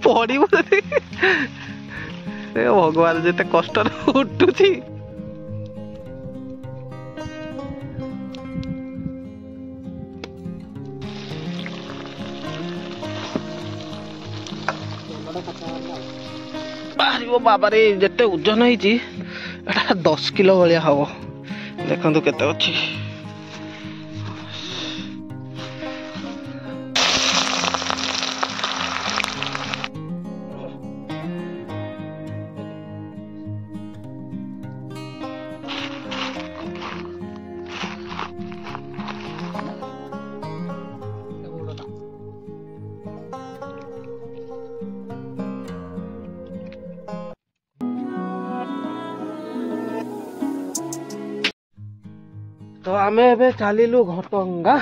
ପଡିବ ଭଗବାନ ଯେତେ କଷ୍ଟରେ ଉଠୁଛି। ବାହାରିବ ବାବାରେ ଯେତେ ଓଜନ ହେଇଛି ଏଟା 10 କିଲୋ ଭଳିଆ ହବ। ଦେଖନ୍ତୁ କେତେ ଅଛି। तो आमे एबे चलिलु घटंगा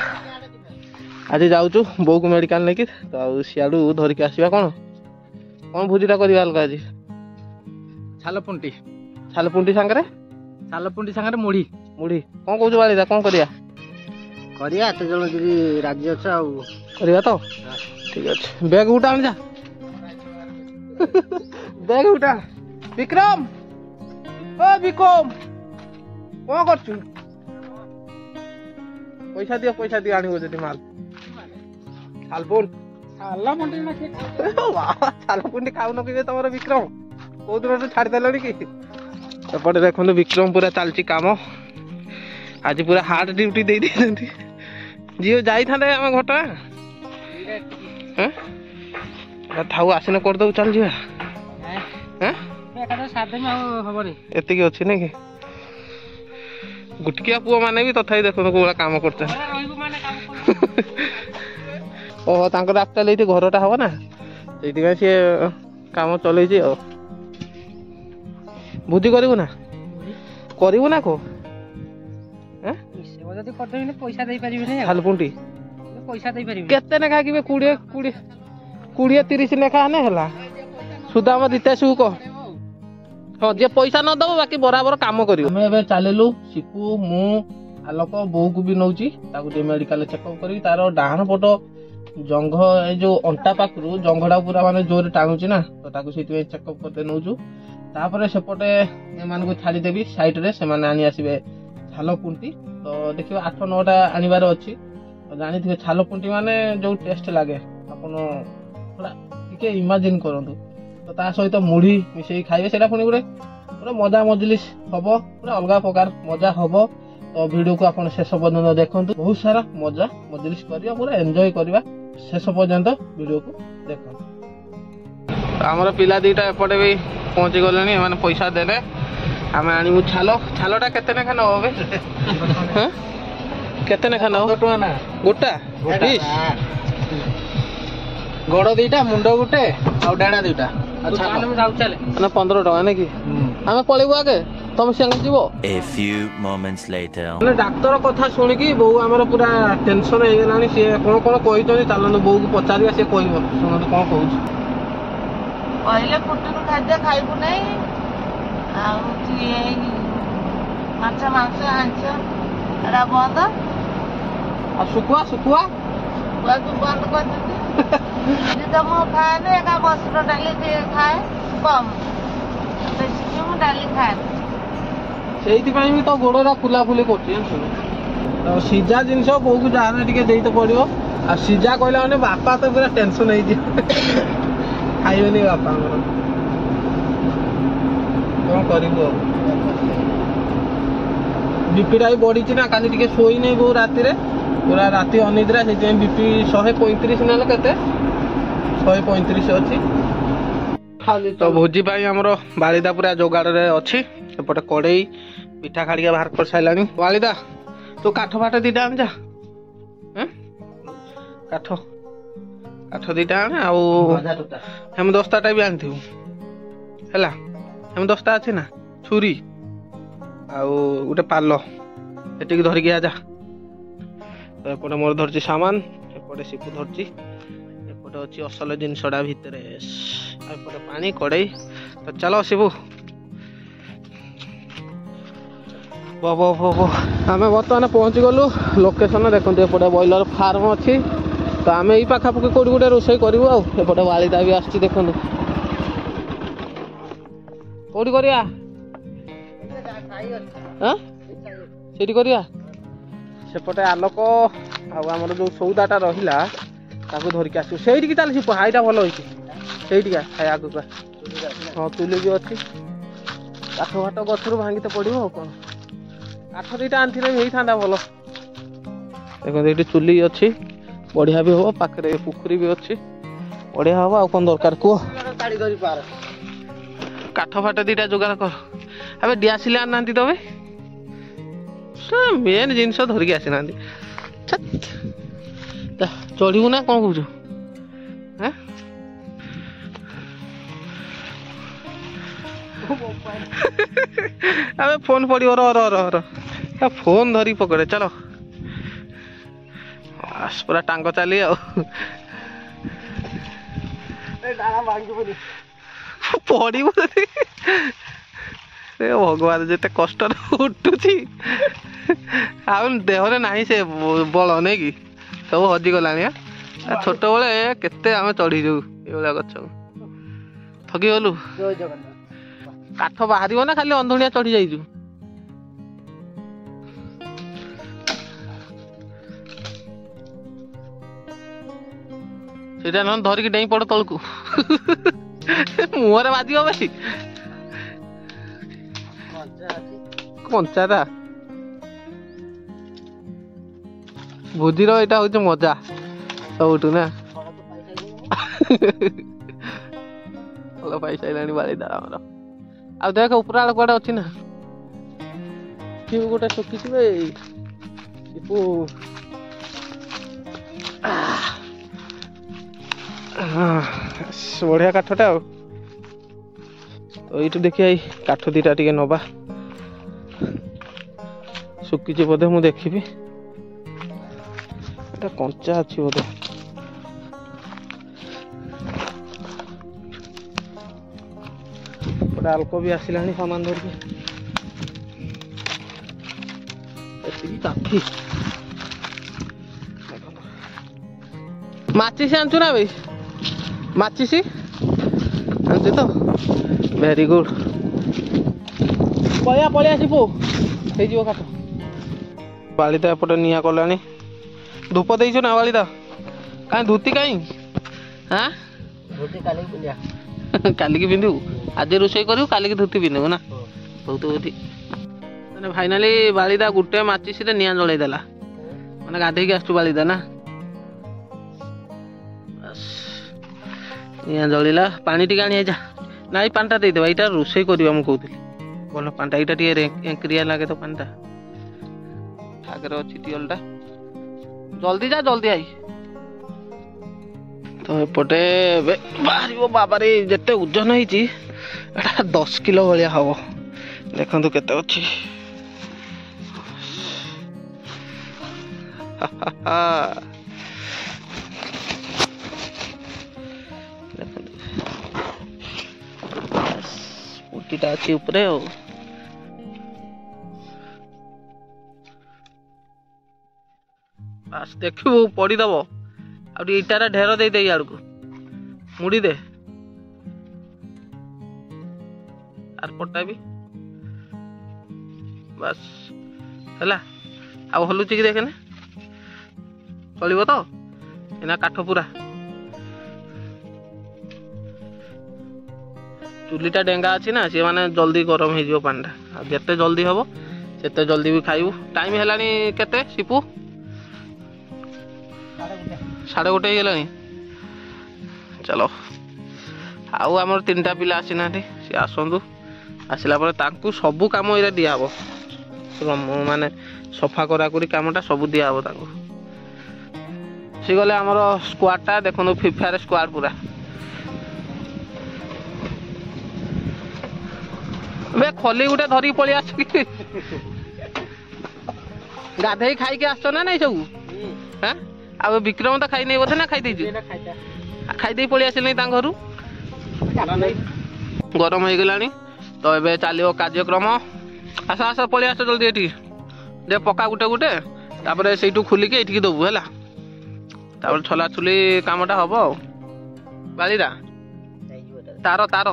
आज जाऊचु बो को मेडिकल लेकिन तो सियाडू धरिक आसवा कौन कौन भोजीटा करवा अलग आज छालपुंटी सागरे मुढ़ी मुढ़ी कौन कौच बालिदा कौन करिया करिया एते जण जदी राज्य छ आ करिया तो ठीक अछि बैग उठा आन जा बैग उठा विक्रम ओ विक्रम कौन करछु पैसा दियो आनिबो जदी माल सालपुंडी खाऊ न कि तुम विक्रम कौ दिन छाड़ देल कि एपटे देखो विक्रम पूरा चलती काम आज पूरा हार्ड ड्यूटी दे जी जाई था घटना थाऊ आसने करदे चल जी एति अच्छी ना कि गुटकिया पुआ माने भी तथापि देखो कोला काम करते ओहो तांकर एक्चुअली ये घरटा हम ना से काम चल भोजी करू ना को खालपुंटी केते नेखा कि 20-30 नेखा है सुधा आम दीतेशु कह हाँ जे पैसा न दब बाकी बराबर काम कर चलू सिपू मु आलोक बो को भी नौची मेडिकल चेकअप कर तार डाहाण पट जंघ जो अंटा पाखु जंघटा पूरा माने जोर टाणुची ना तो चेकअप करते नौचु तापर सेपटे एमान को छाड़ीदेवी साइड रे से आनी आसबे छालपुंटी तो देखिए 8-9टा आनिबार अच्छी तो जानी थे छालपुंटी माने जो टेस्ट लगे आपन थोड़ा टिके इमेजिन करंतु तो ता सहित मुढ़ी मिसई खाइबे सेटा पुनी गुरे पूरा मजा मजलिस हबो पूरा अलग प्रकार मजा हबो तो वीडियो को आपन शेष पर्यंत देखंतु बहुत सारा मजा मजलिस करिया पूरा एंजॉय करबा शेष पर्यंत वीडियो को देखंतु हमर पिला दीटा एपटे भी पहुंची गलेनी माने पैसा देले आमे आनिमु छालटा केते ने खाना होबे हैं केते ने खाना 15 टका ना गोटा 20 गोड़ दीटा मुंडो गुटे आ डाणा दीटा अच्छा हम जाउ चले ना 15 टका ने कि आमे पळेबो आगे तुम संग जीवो A few moments later ने डॉक्टर कथा सुनि कि बो हमर पूरा टेंशन हे गेलानी से कोन कहि तनी चलन बो को पचारिया से कहबो सुन कोन कहउछ पहले पुटुन खाद्य खाइबु नै आ माछ मांस आंच एरा बंद आ सुकुआ बाकी बंद कर दे तो मु खाए ना एक मसूर डाली खाए कम बेसी मु डाली खाए सेठी भी तो गोड़ा फुला फुली कर सीजा जिन बो को जहाँ टे दे तो पड़ो आ सीजा कहला मैंने बापा तो पूरा टेंशन हो खाइबे बापा कौन कर बीपीटा भी बढ़ी ना काली टे शोई नहीं बो राति पूरा राति अनिद्रा से बीपी 135 ना के 135 अच्छी तो भोजी आमर बालिदा पूरा जोगाड़ अच्छी एपटे कड़ई पिठा खाड़िया बाहर कर सारा बालिदा तू काठ फाट दीटा आन जा काठ दीटा आने हेम दस्ता भी आनी है हेम दस्ता अच्छी ना छुरी आउे पाल एटिक धरिकी आजा तो एपटे मोर धरची सामान एपटे सिपु धरची एपटे अच्छी असल जिनसटा भितर एपटे पानी कड़ई तो चलो शिबू आम बर्तमान पहुँची गलु लोकेशन देखते एपटे बॉयलर फार्म अच्छी तो आम यही पाखापाखि कौटी गोटे रोषे करूँ आउटे वालीदा भी आसती देखु कौटी करिया सेठी करिया सेपटे आलोक आमर जो सौदाटा रहा ताकू धरिक आस से चल हाईटा भल होती से आग हाँ तुली भी अच्छी काठ फाट गचर भांगी तो पड़ो कौन काठ दीटा आनी होता भल देखते ये चुली अच्छी बढ़िया भी हम पाखे पुखरी भी अच्छी बढ़िया हम आ कौन दरकार कह काठ फाट दीटा जोगाड़ कर अबे डियासिल आना तमें मेन जिनस धरिकी आसी ना चढ़ू ना कौन कौच अबे फोन पड़ो फोन धरी पकड़े चलो पूरा टांग चली पड़ी भगवान जिते कष्ट उठुची देहरे ना से बल नहीं कि सब हजिगला छोट बड़े केते आम चढ़ी जाऊ ये गच थकी गलु काठ बाहर ना खाली अंधुनिया चढ़ी जाइजु सीधा न धरिकी डेई पड़ तलकू मुहरे बाजी भाई कंचाटा भोजीर यहाँ हूँ मजा सबुठ ना भल पाई सारा बाड़ीदा आमर आ देख उपरा कड़े अच्छी ना कि गोटे सुखी बढ़िया काठटा तो ये देखिए काठ दीटा टे नवा सुखी बोधे मुझे देखी कंचा अच्छी बोधे आल्को भी आसला सामान धरिकी काफी माचिस आनचु ना भाई माचिस आनचु तो वेरी गुड पलिया पलिया शिपू हो काठ बालीदा एपटे निआ कला धूप देचु ना बालीदा कहीं धुती कहीं हाँ काली की पिंधु आज रोषे करू काली की धुती पिंधु ना बहुत बुद्धि मैंने फाइनाली बालीदा गोटे माचिस निआ जलई देला मैंने गाधे आसु बालीदा ना निआ जलिला पानी टी आनी जा ना पानीटा देदेवा यहाँ रोषे करवा मुझे कहती भल पानीटा यहाँ एंक्रिया लगे तो पानीटा आगे अच्छी टीएलटा जल्दी जा जल्दी आई तो एपटे बाहर बाबारे जिते ओजन होती 10 किलो भाया हम देखु केते अच्छी पुटीटा अच्छी उपरे बस देखू पड़ीदब आईटार ढेर दे दे आड़ को मुड़ी दे आर पट्टा भी बस है आ हलुची कि देखे चलो तो एना काठ पूरा चुलीटा डेंगा अच्छी ना सी मैंने जल्दी गरम हो पानीटा जिते जल्दी हम से जल्दी भी खाइबू टाइम है केते शिपू 1:30 होगा चलो आउ आम 3टा पिला आसी ना सी आसतु आसला सबू कम ये दिहब माने सफा कराकुरी कामटा सब दिहब सी गले आमर स्क्वाडटा देखो फिफार स्क्वाड पूरा खली गुटे धरिक पलि आस गाधे खाई आस ना नहीं सब हाँ आ विक्रम तो खाई नहीं बोधे ना खाई खाई पलि आस घर गरम हो गला तो ये चलो कार्यक्रम आस आस पलि आस जल्दी एठी दे पका गुटे गुटे तापर सेठू खुलिके एठी दबु हैला तापर छला छुली कामटा हबो बालीरा तार तार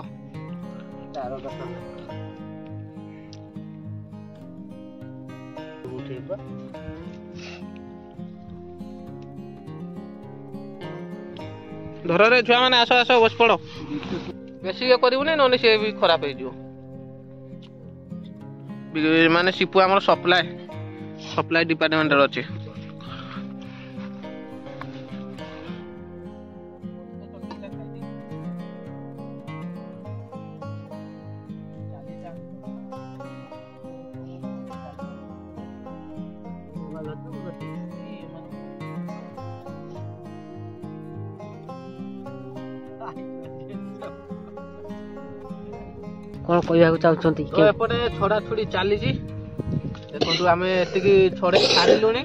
धर रे छुआ माने आस आस बस पड़ बेसी ये करिवने नने से भी खराब हो जिवो माने सिपु हमर सप्लाई डिपार्टमेंट रे अछि कौन कहवाक चाहते तो एपटे छड़ा छुड़ी चली देखो आम एति छड़े छाड़िलुणी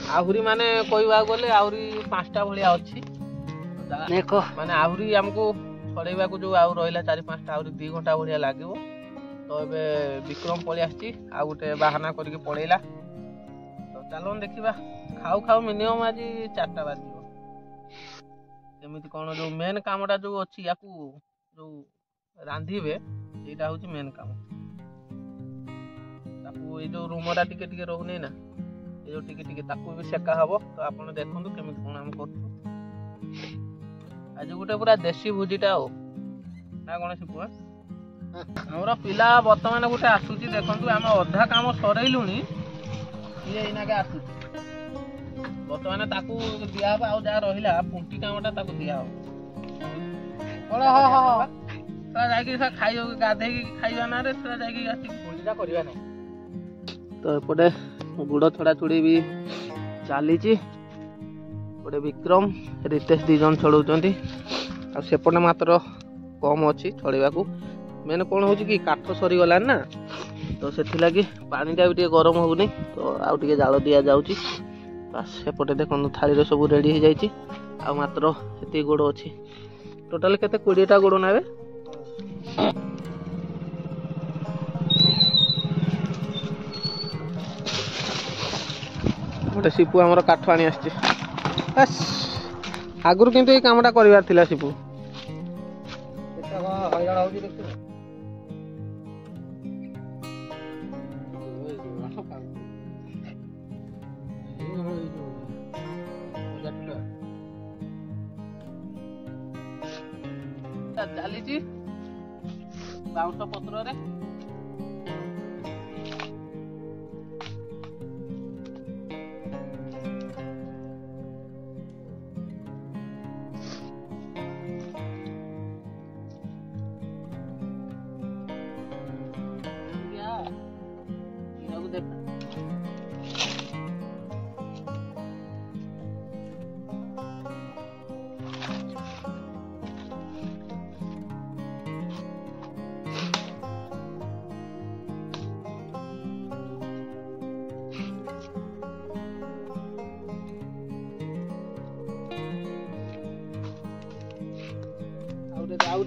आहरी माने कहवाक गले आहरी 5टा भाया अच्छी माने आहरी आमको छड़ेबा जो आउ रहा 4-5टा आहरी 2 घंटा भाया लगे तो ये विक्रम पलि आसी आ गोटे बाहाना करके पड़ेला तो चलो देखा खाऊ खाऊ मिनिमम आज 4टा बाजी केमी कौन जो मेन कामटा जो अच्छी या जो रांधिबे एटा होची मेन काम ताकू ए जो रूमरा टिके टिके रहउनी ना ए जो टिके टिके ताकू भी सेका हबो तो आपण देखंतु केमि कोन हम करथु आज गुटे पूरा देसी भुजीटा हो ना कोन सिपुआ हमरा पिला वर्तमान गुटे आसुची देखंतु हम अधा काम सरेइलुनी ये इना के आसुची वर्तमान ताकू दिया बा आ जा रहिला पुंटी कामटा ताकू दिया हो ओला हा हा खाई गाधे खाइबा ना रे करवा ना तो एपटे गुड़ छड़ा छुड़ी भी चली विक्रम रितेश 2 जन छड़ाऊँच आसेपटे मात्र कम अच्छी छड़ेबा मेन कौन हो कि काठ सरीगलान ना तो से पानीटा भी गरम होनी तो आउ टे जाल दि जाऊँगी बास सेपटे देखो थाली सब रेडी हो जाए आ मात्र ये गोड़ अच्छी टोटाल केते 20टा गोड़ ना गोटे सिपु आमर काठ आनी आगुरी किंतु ये कामटा करिवार थिला सिपु चली बाउंस पत्र रे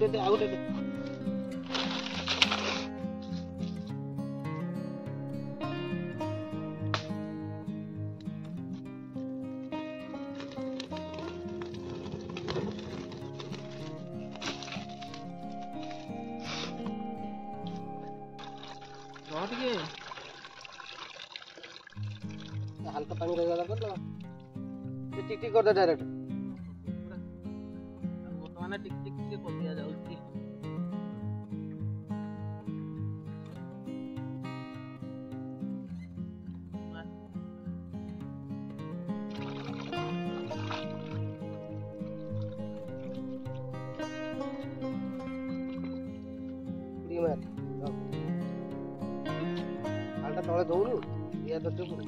आउटे हल्का पानी रहेगा कर लो टिक टिक कर दे डायरेक्ट वर्तमान टिक टिक के कर दिया जाउची आलटा तळे दौनु या दर्जो पुरे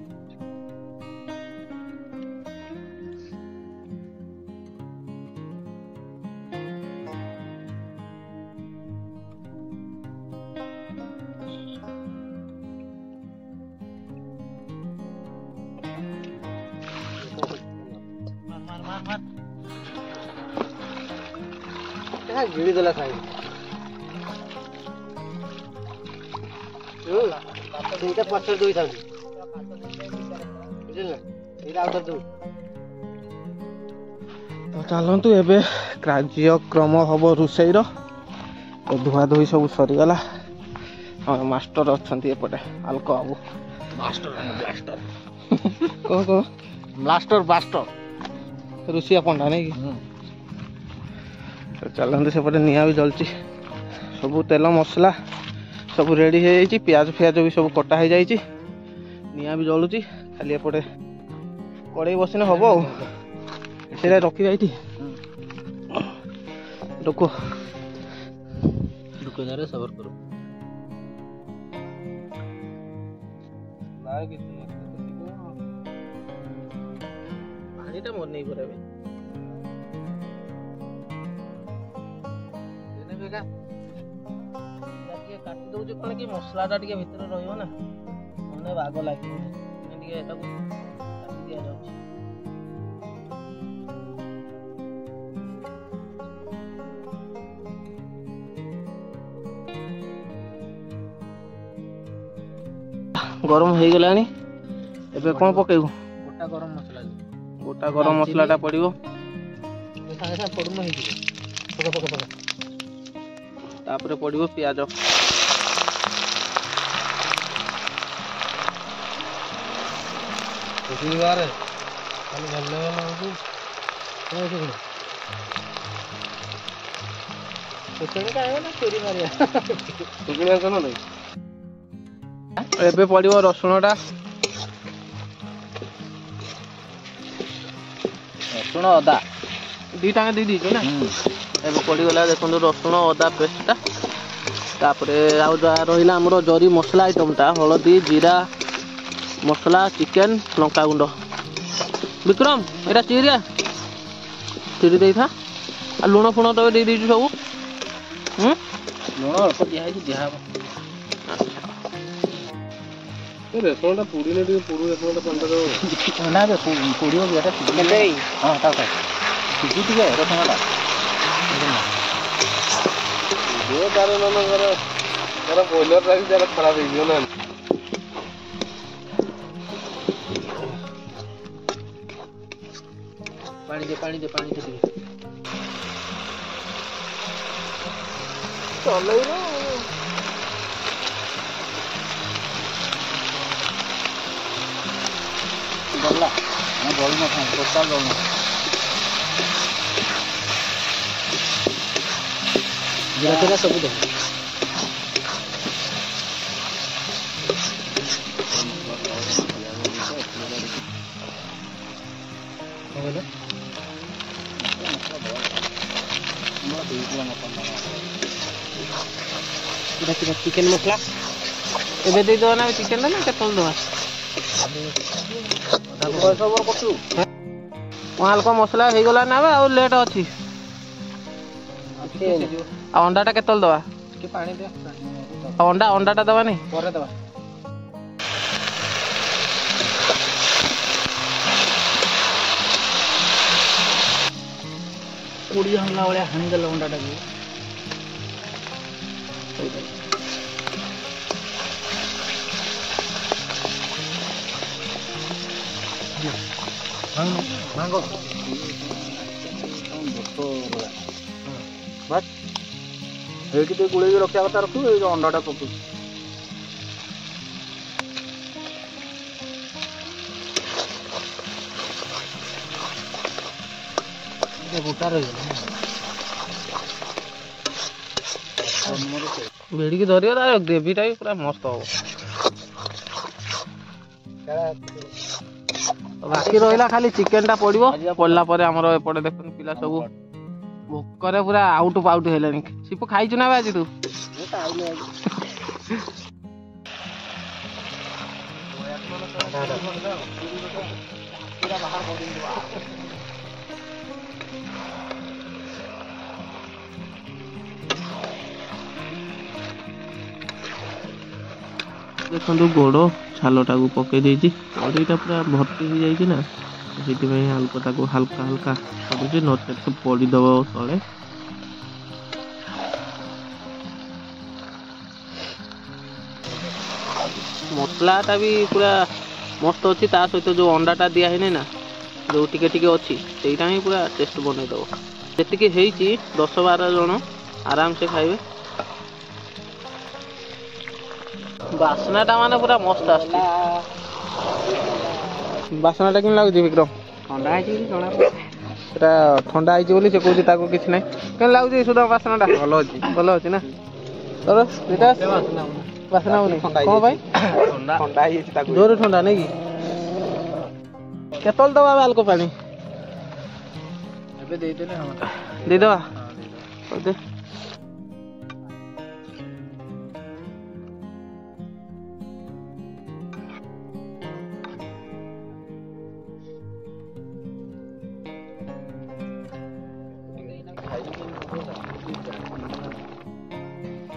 मार गिड़ी देला साइड ଦୁଇଟା ପଛରେ ଦୁଇଥାନ୍ତି ବୁଝିଲ ନା ଏଇଟା ଆଉ ଥରେ ଦଉ। ତ ଚାଲନ୍ତୁ ଏବେ କାର୍ଯ୍ୟକ୍ରମ ହବ ରୋଷେଇର। ଧୁଆ ଧୋଇ ସବୁ ସରିଗଲା। ମାଷ୍ଟର ଅଛନ୍ତି ଏପଟେ ଆଲକ ବାବୁ। ମାଷ୍ଟର ବ୍ଲାଷ୍ଟର କହ କହ ବ୍ଲାଷ୍ଟର ବାଷ୍ଟର ରୁଷିଆ ପଣ୍ଡା ନାଇଁ କି? ତ ଚାଲନ୍ତୁ ସେପଟେ ନିଆଁ ବି ଜଳୁଛି। ସବୁ ତେଲ ମସଲା ସବୁ ରେଡ଼ି ହେଇଯାଇଛି। ପିଆଜ ଫିଆଜ ବି ସବୁ କଟା ହେଇଯାଇଛି। ନିଆଁ ବି ଜଳୁଛି। ଖାଲି ଏପଟେ କଡ଼େଇ ବସିନେ ହବ ଆଉ। ସେଇଟା ରଖିବା ଏଇଠି। रुको जरा सबर करो। पानीटा मोर नहीं भरे काटी दौचे कौन कि मसलाटा टे भितर रहा बाग लगे काटी दि जाऊँ। गरम हो गलानी एबे कौन पकेबू? गोटा गरम मसला गोटा गरम मसलाटा पड़िबो। सागे पड़ुन हे पका पका पका तापरे पड़िबो प्याज। कुछ बार खाली भल हो चोरी मारिया एबे पड़िबो रसुणटा। रसुण अदा दीटा दे दीजिए ना। एबे पड़गला देखो रसुण अदा पेस्टा। तापरे आउ जहाँ रहा आमर जरी मसला आइटमटा हलदी जीरा मसला चिकेन लंका गुंड। विक्रम एटा चिरिया चिरी दे था आ लुण फुण तो दे दीजु सब। लुण अल्प दिया दिहा रेस्टोरेंट पूरी ने टिके पूरी रेस्टोरेंट पंदर ना रे पूरी हो गया था हां ता सीधी टिके रसुणटा जो तार ननगर तार बॉयलर राखी तार खराब हो गयो ना। पानी दे चले ना गला मैं बड़ी ना खाऊं टोटल गला जीरा तेरा सब दे चिकेन मसला एबे दे दो ना चिकेन ना केतल दो हल्का मसला हो गला ना आ लेट अच्छी अंडाटा केतल दवा पानी दे अंडाटा दवा नहीं पर दवा कोड़ी हमला वाले हानि देला अंडाटा को मांगो बस एटी तो गुड़े रखा कथा रखु ये अंडाटा पकू गोटा रही भेड़ी की धरियो तार ग्रेवीटा भी पूरा मस्त हो। बाकी रहा खाली चिकेनटा पड़ो पड़ला आमर एपटे देख पिला सब भोकरे पूरा आउट पाउट है। सीपू खाइचु ना आज तू? देखो गोड़ छालटा को पकई देती कड़ईटा पूरा भर्ती हो जाए ना से हल्का हल्का हल्का कर नचेत पड़ीदब तले। ମସଲାଟା ବି ପୁରା ମସ୍ତ ଅଛି। ତା ସହିତ ଯେଉଁ ଅଣ୍ଡାଟା ଦିଆ ହେଇନି ନା, ଯେଉଁ ଟିକେ ଟିକେ ଅଛି, ସେଇଟା ହିଁ ପୁରା ଟେଷ୍ଟ ବନେଇଦେବ। ଯେତିକି ହେଇଛି 10-12 ଜଣ ଆରାମସେ ଖାଇବେ। ବାସ୍ନାଟା ମାନେ ପୁରା ମସ୍ତ ଆସୁଛି। ବାସ୍ନାଟା କେମିତି ଲାଗୁଛି ବିକ୍ରମ? ଥଣ୍ଡା ହେଇଛି ବୋଲି ଜଣା ସେଟା ଥଣ୍ଡା ହେଇଛି ବୋଲି ସେ କହୁଛି ତାକୁ କିଛି ନାହିଁ। କେମିତି ଲାଗୁଛି ସୁଧା ବାସ୍ନାଟା? ଭଲ ଅଛି। ଭଲ ଅଛି ନା? ତୋର ବାସ୍ନା ହଉନି କ'ଣ ପାଇଁ? ଥଣ୍ଡା ହେଇଯାଇଛି ତାକୁ। ଜୋରେ ଥଣ୍ଡା ନାଇଁ କି? କେତେବେଳେ ଦେବା ଆଲକୋ ପାଣି? ଏବେ ଦେଇଦେଲେ ଦେଇଦେବା। ଦେ।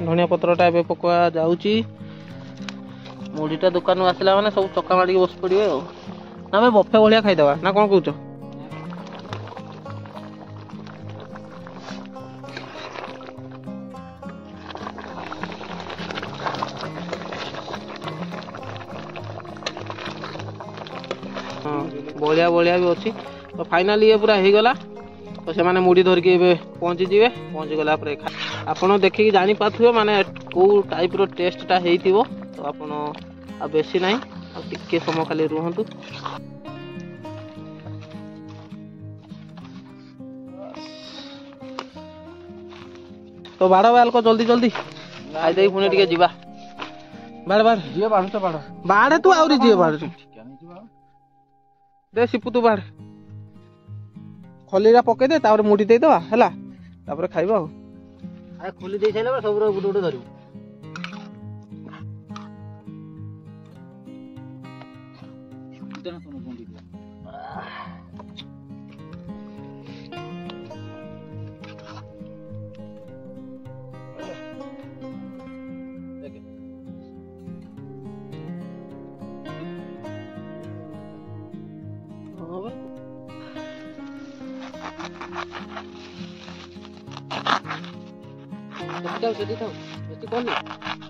ଧନିଆ ପତ୍ରଟା ଏବେ ପକା ଯାଉଛି। ମୁଢ଼ିଟା ଦୋକାନରୁ ଆସିଲା ମାନେ ସବୁ ଚକା ମାଡ଼ିକି ବସି ପଡ଼ିବେ ଆଉ। ନା ଆମେ ବଫେ ଭଳିଆ ଖାଇଦେବା ନା କ'ଣ କହୁଛ? ହଁ ବଳିଆ ବଳିଆ ବି ଅଛି। ତ ଫାଇନାଲି ଇଏ ପୁରା ହେଇଗଲା। ତ ସେମାନେ ମୁଢ଼ି ଧରିକି ଏବେ ପହଞ୍ଚିଯିବେ। ପହଞ୍ଚିଗଲା ପରେ ଆପଣ ଦେଖିକି ଜାଣିପାରୁଥିବେ ମାନେ କେଉଁ ଟାଇପ୍ର ଟେଷ୍ଟଟା ହେଇଥିବ। ତ ଆପଣ ଆଉ ବେଶୀ ନାହିଁ, ଆଉ ଟିକେ ସମୟ ଖାଲି ରୁହନ୍ତୁ। ତ ବାଢ଼ ଆଲକ ଜଲ୍ଦି ଜଲ୍ଦି ଖାଇଦେଇ ପୁଣି ଟିକେ ଯିବା। ବାଢ଼ ବାଢ଼ ଯିଏ ବାଢୁଛ ବାଢ। ବାଢ଼େ ତୁ ଆହୁରି ଯିଏ ବାଢ଼ୁଛୁ। ଦେ ସିପୁ ତୁ ବାଢ଼। ଖଲିଟା ପକେଇଦେ, ତାପରେ ମୁଢ଼ି ଦେଇଦେବା ହେଲା, ତାପରେ ଖାଇବା ଆଉ। ଖୋଲି ଦେଇ ସାରିଲା ପରେ ସବୁର ଗୋଟେ ଗୋଟେ ଧରିବୁ।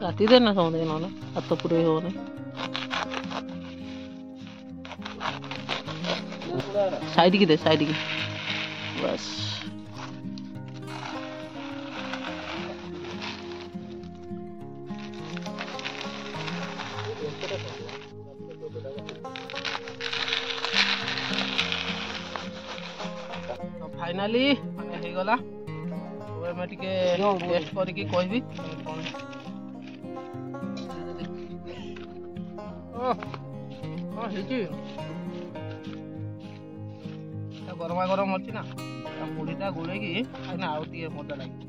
ରାତିରେ ନା ସମସ୍ତେ ନହେଲେ ହାତ ପୁରେଇ ହବନି। ସାଇଡିକି ଦେ, ସାଇଡିକି ବାସ୍। ଫାଇନାଲି ମାନେ ହେଇଗଲା। ଆମେ ଟିକେ ଟେଷ୍ଟ କରିକି କହିବି କ'ଣ। ହେଇଛି ଗରମା ଗରମ ଅଛି ନା, ମୁଢ଼ିଟା ଗୋଳେଇକି ଖାଇନା ଆଉ ଟିକେ ମଜା ଲାଗିବ।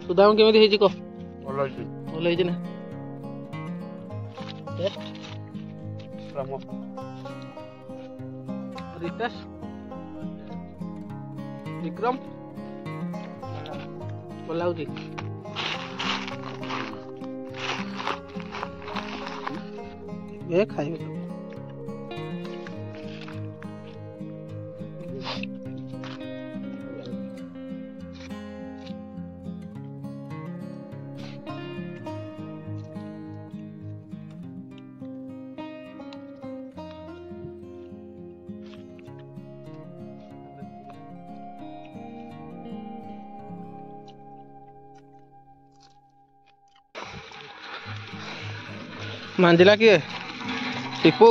ସୁଦାମ କେମିତି ହେଇଛି କହ? ଭଲ ହେଇଛି। ଭଲ ହେଇଛି ନା? ଟେଷ୍ଟ ପୁରା ମସ୍ତ। ରିତେଶ, ବିକ୍ରମ ଭଲ ଲାଗୁଛି? ଏ ଖାଇବେ। ମାଞ୍ଜିଲା କିଏ? ଟିପୁ।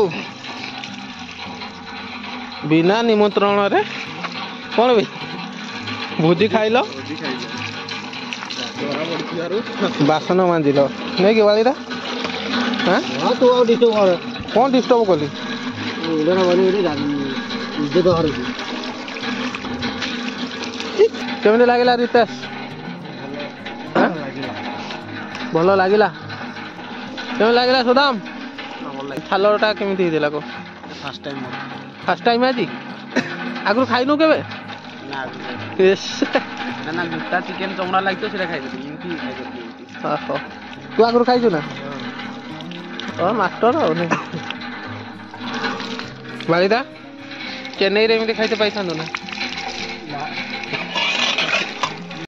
ବିନା ନିମନ୍ତ୍ରଣରେ କ'ଣ ବେ ଭୋଜି ଖାଇଲ? ବାସନ ମାଞ୍ଜିଲ ନେଇକି ବାଳିଟା? କ'ଣ ଡିଷ୍ଟର୍ବ କଲି? କେମିତି ଲାଗିଲା ରିତେଶ? ଭଲ ଲାଗିଲା? କେମିତି ଲାଗିଲା ସୁଦାମ? ଛାଲଟା କେମିତି ହେଇଥିଲା କହ? ଫାର୍ଷ୍ଟ ଟାଇମ୍ ଫାଷ୍ଟ ଟାଇମ୍ ଆଜି ଆଗରୁ ଖାଇନୁ କେବେ? ଇସ୍। ନା ଗୋଟା ଚିକେନ ଚମଡ଼ା ଲାଗିଥିବ ସେଇଟା ଖାଇଦେବି ଏମିତି ଖାଇଦେବି। ଓହୋ ତୁ ଆଗରୁ ଖାଇଛୁ ନା? ମାଷ୍ଟର ଆଉ ନାଇଁ ବାଳିଦା ଚେନ୍ନାଇରେ ଏମିତି ଖାଇତେ ପାଇଥାନ୍ତୁ ନା?